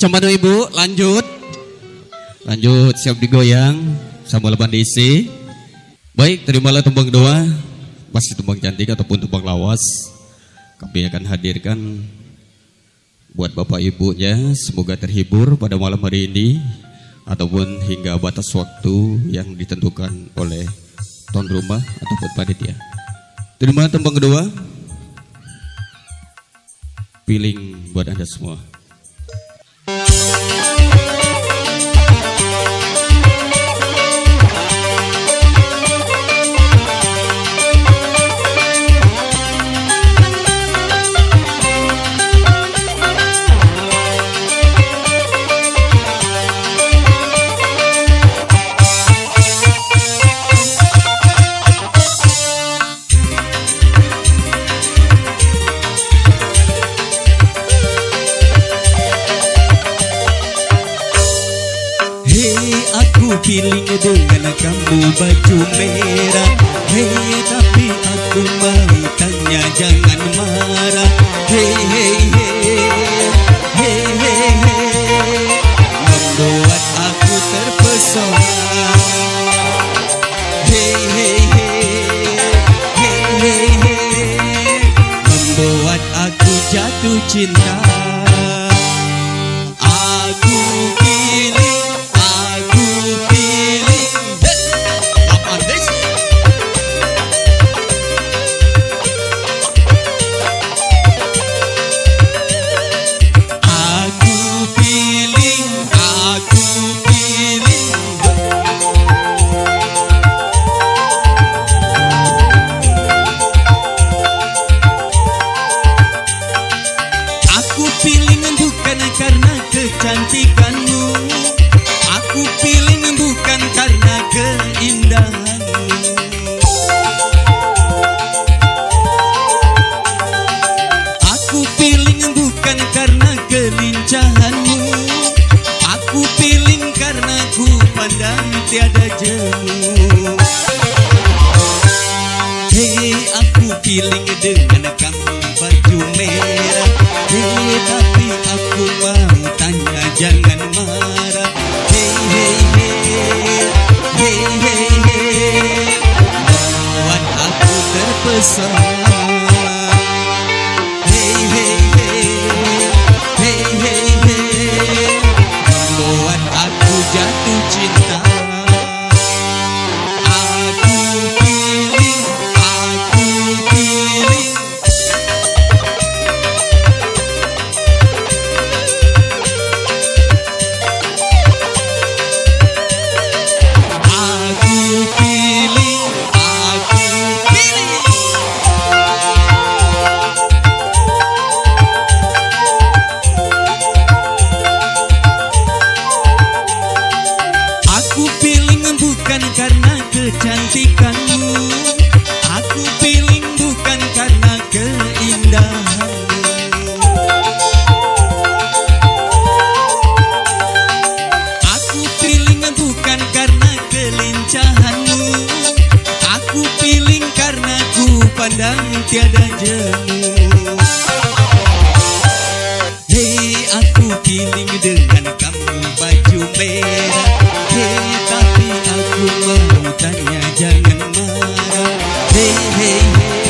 Cemanu ibu, lanjut. Lanjut, siap digoyang sama leban diisi. Baik, terimalah tumbang doa. Pasti tumbang cantik ataupun tumbang lawas. Kami akan hadirkan buat bapak ibunya. Semoga terhibur pada malam hari ini ataupun hingga batas waktu yang ditentukan oleh tuan rumah ataupun panitia. Terima tumbang kedua. Piling buat Anda semua. Feeling dengan kamu baju merah. Hey, tapi aku mau tanya jangan marah. Hey, hey, hey, hey, hey, hey, membuat aku terpesona. Hey, hey, hey, hey, hey, hey, membuat aku jatuh cinta. Aku pilih. Kecantikanmu, aku pilih bukan karena keindahanmu. Aku pilih bukan karena kelincahanmu. Aku pilih karena ku pandang tiada jemu. Hei, aku pilih dengan kamu baju merah. Hei, tapi aku mau tanya jangan marah. Hey, hey, hey, hey, hey, hey, membuat aku terpesona. Hey, hey, hey, hey, hey, hey, membuat aku jatuh cinta. Aku pilih, aku pilih. Bukan karena kecantikanmu, aku pilih bukan karena keindahanmu. Aku pilih bukan karena kelincahanmu. Aku pilih karena ku pandang tiada jemu. Hei, aku pilih dengan kamu baju merah. Hei, tapi aku mau tanya jangan marah. Hey, hey, hey.